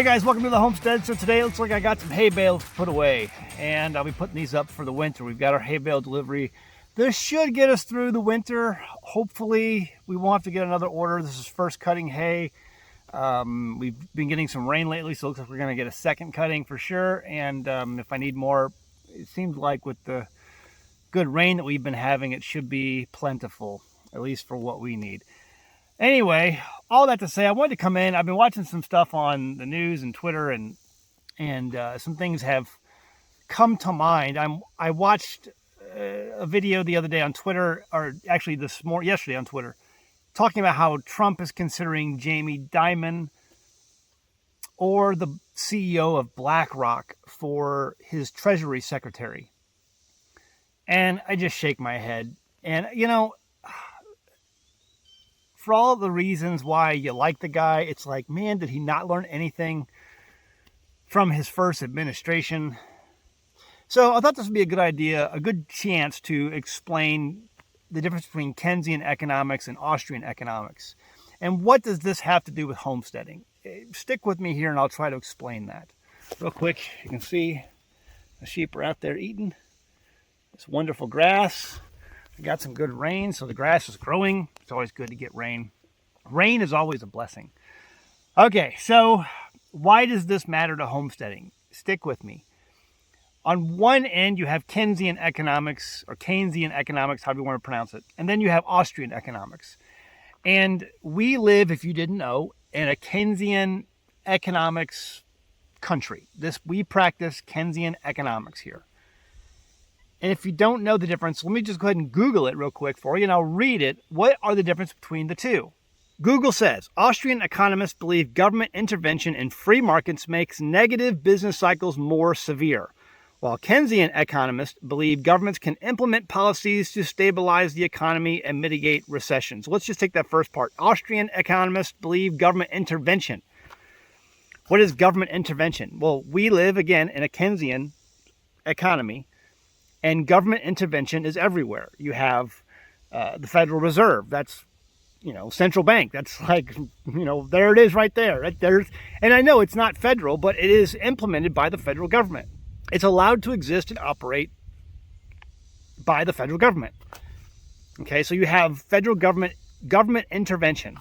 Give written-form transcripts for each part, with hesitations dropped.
Hey guys, welcome to the Homestead. So today it looks like I got some hay bales put away, and I'll be putting these up for the winter. We've got our hay bale delivery. This should get us through the winter. Hopefully we won't have to get another order. This is first cutting hay. We've been getting some rain lately, so it looks like we're going to get a second cutting for sure. And if I need more, it seems like with the good rain that we've been having, it should be plentiful, at least for what we need. Anyway, all that to say, I wanted to come in. I've been watching some stuff on the news and Twitter, and some things have come to mind. I watched a video the other day on Twitter, or actually yesterday on Twitter, talking about how Trump is considering Jamie Dimon or the CEO of BLACKROCK for his Treasury secretary. And I just shake my head. And, you know, for all the reasons why you like the guy, it's like, man, did he not learn anything from his first administration? So I thought this would be a good idea, a good chance to explain the difference between Keynesian economics and Austrian economics. And what does this have to do with homesteading? Stick with me here and I'll try to explain that. Real quick, you can see the sheep are out there eating this wonderful grass. We got some good rain, so the grass is growing. It's always good to get rain. Rain is always a blessing. Okay, so why does this matter to homesteading? Stick with me. On one end, you have Keynesian economics, or Keynesian economics, however you want to pronounce it. And then you have Austrian economics. And we live, if you didn't know, in a Keynesian economics country. We practice Keynesian economics here. And if you don't know the difference, let me just go ahead and Google it real quick for you, and I'll read it. What are the differences between the two? Google says, Austrian economists believe government intervention in free markets makes negative business cycles more severe, while Keynesian economists believe governments can implement policies to stabilize the economy and mitigate recessions. Let's just take that first part. Austrian economists believe government intervention. What is government intervention? Well, we live, again, in a Keynesian economy. And government intervention is everywhere. You have the Federal Reserve. That's, central bank. That's like, there it is right there. And I know it's not federal, but it is implemented by the federal government. It's allowed to exist and operate by the federal government. Okay, so you have federal government intervention.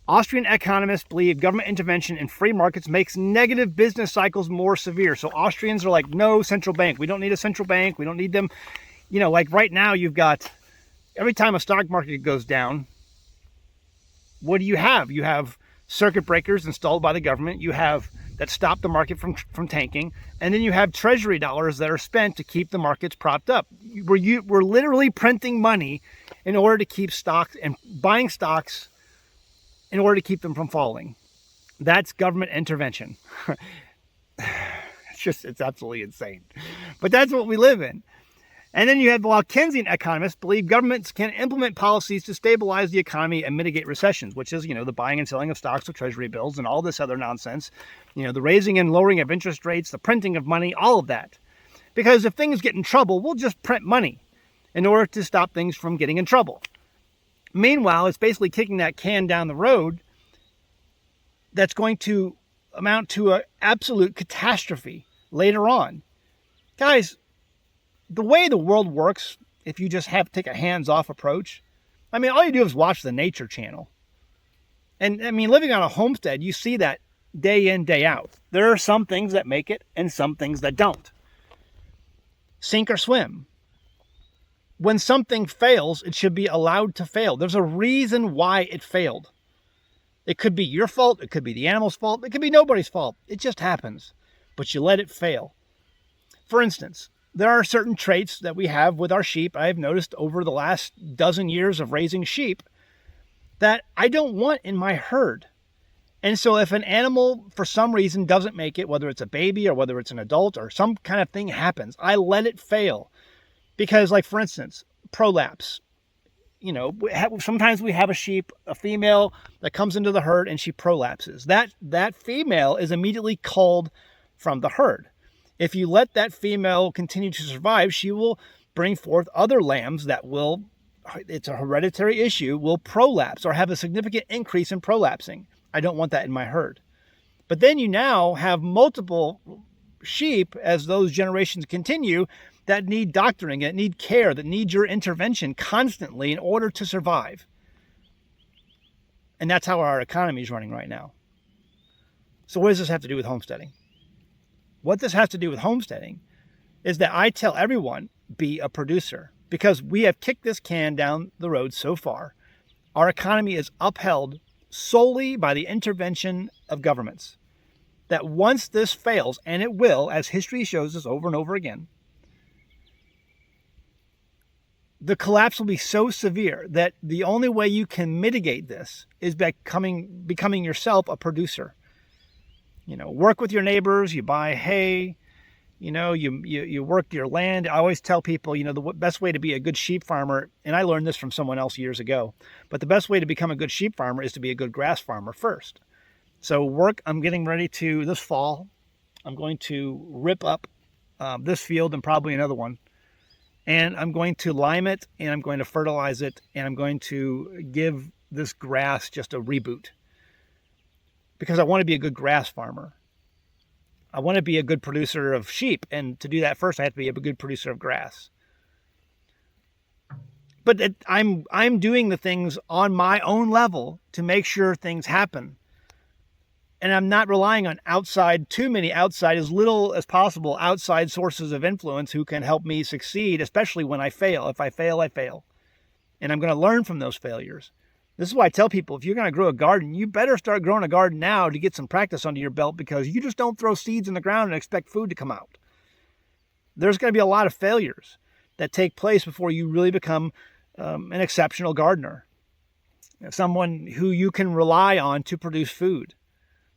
Austrian economists believe government intervention in free markets makes negative business cycles more severe. So Austrians are like, no central bank. We don't need a central bank. We don't need them. Like right now you've got, every time a stock market goes down, what do you have? You have circuit breakers installed by the government. You have that stop the market from tanking. And then you have treasury dollars that are spent to keep the markets propped up. We're literally printing money in order to keep stocks and buying stocks in order to keep them from falling. That's government intervention. It's absolutely insane. But that's what we live in. And then you have, while Keynesian economists believe governments can implement policies to stabilize the economy and mitigate recessions, which is, the buying and selling of stocks of treasury bills and all this other nonsense, the raising and lowering of interest rates, the printing of money, all of that. Because if things get in trouble, we'll just print money in order to stop things from getting in trouble. Meanwhile, it's basically kicking that can down the road that's going to amount to an absolute catastrophe later on. Guys, the way the world works, if you just take a hands-off approach, all you do is watch the Nature Channel. And, living on a homestead, you see that day in, day out. There are some things that make it and some things that don't. Sink or swim. When something fails, it should be allowed to fail. There's a reason why it failed. It could be your fault. It could be the animal's fault. It could be nobody's fault. It just happens. But you let it fail. For instance, there are certain traits that we have with our sheep. I've noticed over the last dozen years of raising sheep that I don't want in my herd. And so if an animal, for some reason, doesn't make it, whether it's a baby or whether it's an adult or some kind of thing happens, I let it fail. Because, like, for instance, prolapse. Sometimes we have a sheep, a female that comes into the herd and she prolapses. That female is immediately culled from the herd. If you let that female continue to survive, she will bring forth other lambs that will, it's a hereditary issue, will prolapse or have a significant increase in prolapsing. I don't want that in my herd. But then you now have multiple sheep as those generations continue that need doctoring, that need care, that need your intervention constantly in order to survive. And that's how our economy is running right now. So what does this have to do with homesteading? What this has to do with homesteading is that I tell everyone, be a producer, because we have kicked this can down the road so far. Our economy is upheld solely by the intervention of governments. That once this fails, and it will, as history shows us over and over again, the collapse will be so severe that the only way you can mitigate this is by becoming yourself a producer. Work with your neighbors, you buy hay, you work your land. I always tell people, the best way to be a good sheep farmer, and I learned this from someone else years ago, but the best way to become a good sheep farmer is to be a good grass farmer first. So I'm getting ready to, this fall, I'm going to rip up this field and probably another one. And I'm going to lime it, and I'm going to fertilize it, and I'm going to give this grass just a reboot. Because I want to be a good grass farmer. I want to be a good producer of sheep, and to do that first, I have to be a good producer of grass. But I'm doing the things on my own level to make sure things happen. And I'm not relying on too many outside, as little as possible, outside sources of influence who can help me succeed, especially when I fail. If I fail, I fail. And I'm going to learn from those failures. This is why I tell people, if you're going to grow a garden, you better start growing a garden now to get some practice under your belt, because you just don't throw seeds in the ground and expect food to come out. There's going to be a lot of failures that take place before you really become an exceptional gardener. Someone who you can rely on to produce food.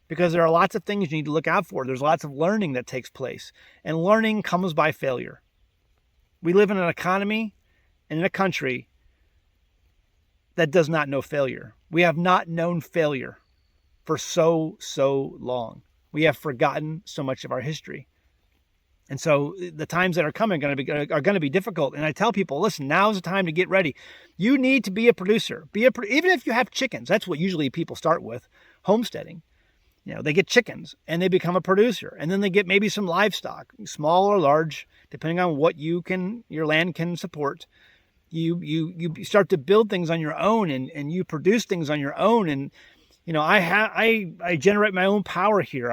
Because there are lots of things you need to look out for. There's lots of learning that takes place. And learning comes by failure. We live in an economy and in a country that does not know failure. We have not known failure for so long. We have forgotten so much of our history. And so the times that are coming are going to be difficult. And I tell people, listen, now's the time to get ready. You need to be a producer. Even if you have chickens, that's what usually people start with, homesteading. They get chickens and they become a producer, and then they get maybe some livestock, small or large, depending on what your land can support. You start to build things on your own, and you produce things on your own. And I generate my own power here.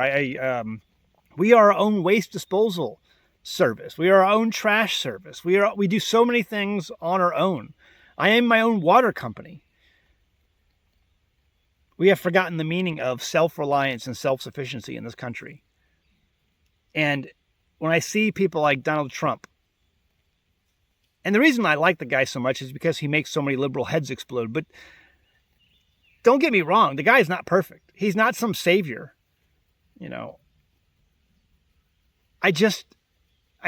We are our own waste disposal service. We are our own trash service. We do so many things on our own. I am my own water company. We have forgotten the meaning of self-reliance and self-sufficiency in this country. And when I see people like Donald Trump, and the reason I like the guy so much is because he makes so many liberal heads explode. But don't get me wrong, the guy is not perfect. He's not some savior. I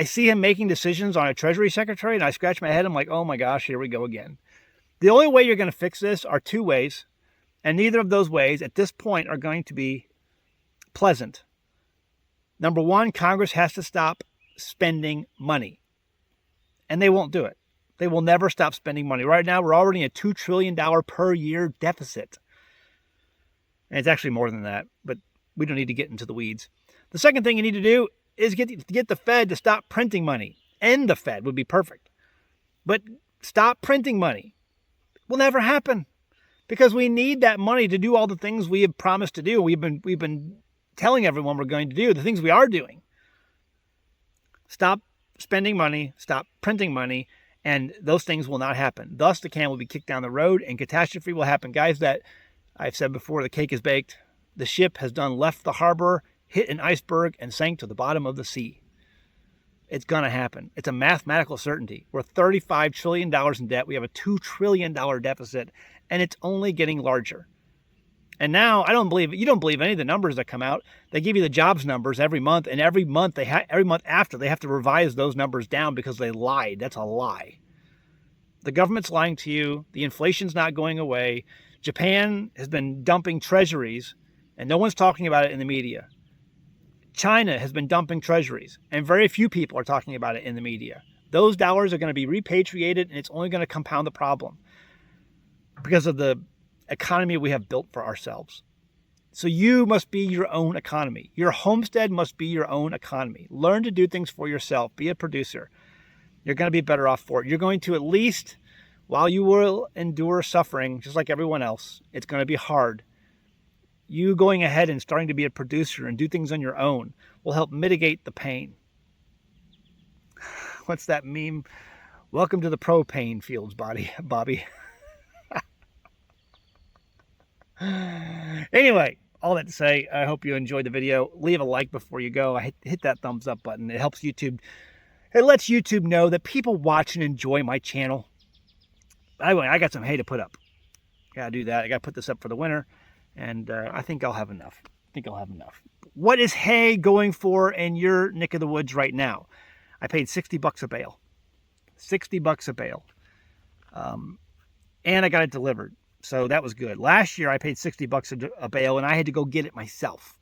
see him making decisions on a Treasury secretary, and I scratch my head. I'm like, oh my gosh, here we go again. The only way you're going to fix this are two ways. And neither of those ways at this point are going to be pleasant. Number one, Congress has to stop spending money. And they won't do it. They will never stop spending money. Right now, we're already in a $2 trillion per year deficit. And it's actually more than that, but we don't need to get into the weeds. The second thing you need to do is get the Fed to stop printing money. End the Fed would be perfect. But stop printing money. Will never happen. Because we need that money to do all the things we have promised to do. We've been telling everyone we're going to do, the things we are doing. Stop spending money, stop printing money, and those things will not happen. Thus, the can will be kicked down the road, and catastrophe will happen. Guys, that I've said before, the cake is baked. The ship has left the harbor, hit an iceberg, and sank to the bottom of the sea. It's going to happen. It's a mathematical certainty. We're $35 trillion in debt. We have a $2 trillion deficit, and it's only getting larger. And now, you don't believe any of the numbers that come out. They give you the jobs numbers every month, and every month after, they have to revise those numbers down because they lied. That's a lie. The government's lying to you. The inflation's not going away. Japan has been dumping treasuries, and no one's talking about it in the media. China has been dumping treasuries, and very few people are talking about it in the media. Those dollars are going to be repatriated, and it's only going to compound the problem because of the economy we have built for ourselves. So you must be your own economy. Your homestead must be your own economy. Learn to do things for yourself. Be a producer. You're going to be better off for it. You're going to, at least, while you will endure suffering, just like everyone else, it's going to be hard. You going ahead and starting to be a producer and do things on your own will help mitigate the pain. What's that meme? Welcome to the propane fields, Bobby. Anyway, all that to say, I hope you enjoyed the video. Leave a like before you go. Hit that thumbs up button. It helps YouTube. It lets YouTube know that people watch and enjoy my channel. Anyway, I got some hay to put up. Gotta do that. I gotta put this up for the winter, and I think I'll have enough. What is hay going for in your neck of the woods right now? I paid $60 a bale. $60 a bale. And I got it delivered. So that was good. Last year I paid $60 a bale and I had to go get it myself.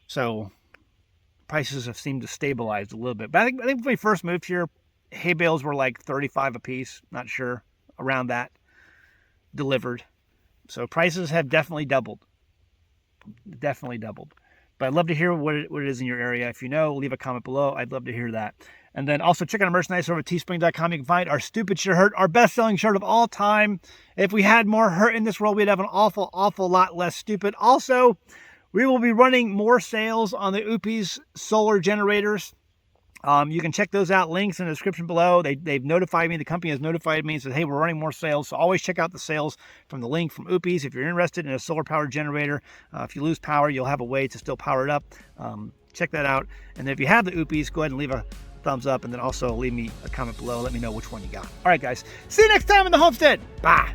So prices have seemed to stabilize a little bit. But I think when we first moved here, hay bales were like $35 a piece. Not sure. Around that. Delivered. So prices have definitely doubled. But I'd love to hear what it is in your area. If you know, leave a comment below. I'd love to hear that. And then also check out our merchandise over at teespring.com. You can find our Stupid Sure Hurt, our best-selling shirt of all time. If we had more hurt in this world, we'd have an awful, awful lot less stupid. Also, we will be running more sales on the OUPES solar generators. You can check those out. Links in the description below. They've notified me. The company has notified me and said, hey, we're running more sales. So always check out the sales from the link from OUPES. If you're interested in a solar-powered generator, if you lose power, you'll have a way to still power it up. Check that out. And if you have the OUPES, go ahead and leave a thumbs up, and then also leave me a comment below. Let me know which one you got. All right, guys. See you next time in the homestead. Bye.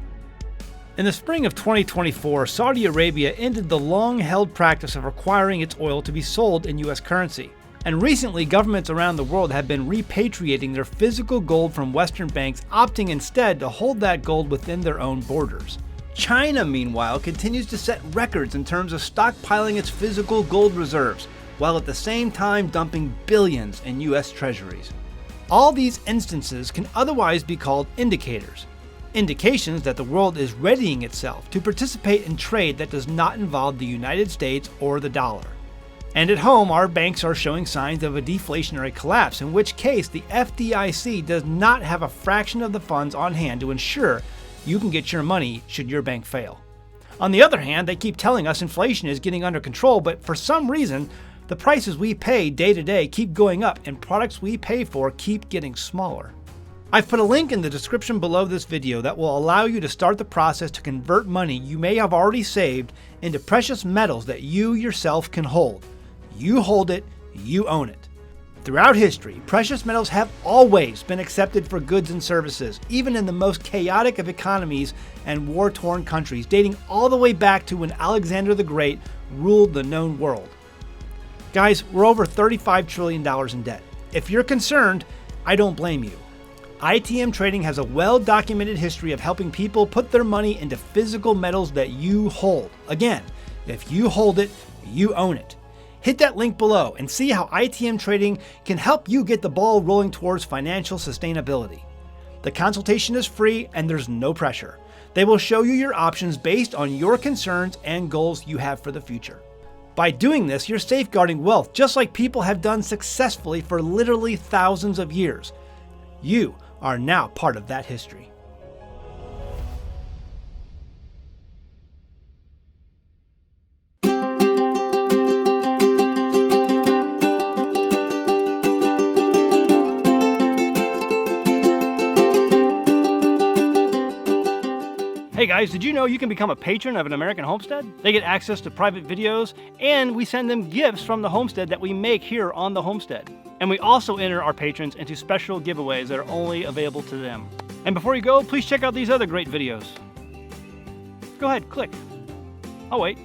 In the spring of 2024, Saudi Arabia ended the long-held practice of requiring its oil to be sold in U.S. currency. And recently, governments around the world have been repatriating their physical gold from Western banks, opting instead to hold that gold within their own borders. China, meanwhile, continues to set records in terms of stockpiling its physical gold reserves, while at the same time dumping billions in U.S. treasuries. All these instances can otherwise be called indicators. Indications that the world is readying itself to participate in trade that does not involve the United States or the dollar. And at home, our banks are showing signs of a deflationary collapse, in which case the FDIC does not have a fraction of the funds on hand to ensure you can get your money should your bank fail. On the other hand, they keep telling us inflation is getting under control, but for some reason, the prices we pay day to day keep going up and products we pay for keep getting smaller. I've put a link in the description below this video that will allow you to start the process to convert money you may have already saved into precious metals that you yourself can hold. You hold it, you own it. Throughout history, precious metals have always been accepted for goods and services, even in the most chaotic of economies and war-torn countries, dating all the way back to when Alexander the Great ruled the known world. Guys, we're over $35 trillion in debt. If you're concerned, I don't blame you. ITM Trading has a well-documented history of helping people put their money into physical metals that you hold. Again, if you hold it, you own it. Hit that link below and see how ITM Trading can help you get the ball rolling towards financial sustainability. The consultation is free and there's no pressure. They will show you your options based on your concerns and goals you have for the future. By doing this, you're safeguarding wealth just like people have done successfully for literally thousands of years. You are now part of that history. Hey guys, did you know you can become a patron of an American Homestead? They get access to private videos, and we send them gifts from the homestead that we make here on the homestead. And we also enter our patrons into special giveaways that are only available to them. And before you go, please check out these other great videos. Go ahead, click. I'll wait.